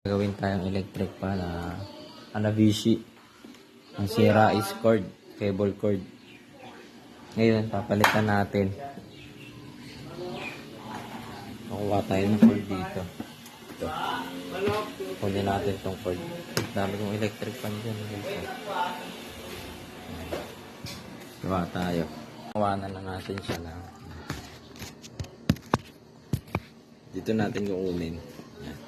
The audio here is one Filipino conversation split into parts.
Gawin tayong electric pa na Hanabishi. Ang sira is cord, cable cord. Ngayon, papalitan natin. Makuha tayo ng cord dito. Ito. Kunin natin itong cord. Dami kong electric pan dyan. Gawa tayo. Kawanan na natin siya lang. Dito natin kukunin. Yan.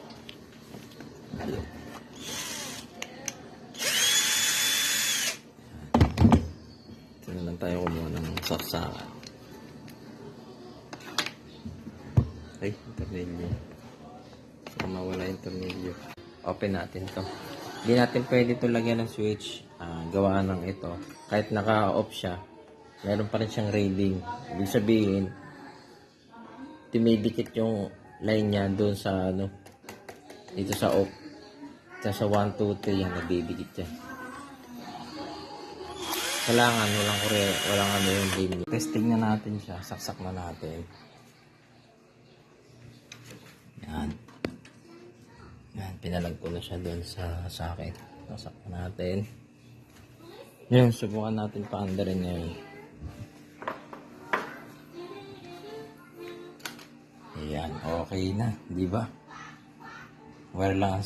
Ito na lang tayo kumuha ng saksakan. Ay, tornilyo. Saka mawala yung tornilyo. Open natin to. Hindi natin pwede ito lagyan ng switch. Gawa ng ito. Kahit naka-off siya, meron pa rin siyang rating. Ibig sabihin, tumidikit yung line niya doon sa ano, dito sa off. Sa 1, 2, 3 yan, nabibigit yan. Kailangan walang ano yung game. Testing na natin siya, saksak na natin. Yan. Yan, pinalag ko na siya doon sa socket. Saksak na natin. Yan, subukan natin pa-under rin ngayon. Ayan, okay na, di ba? Wire lang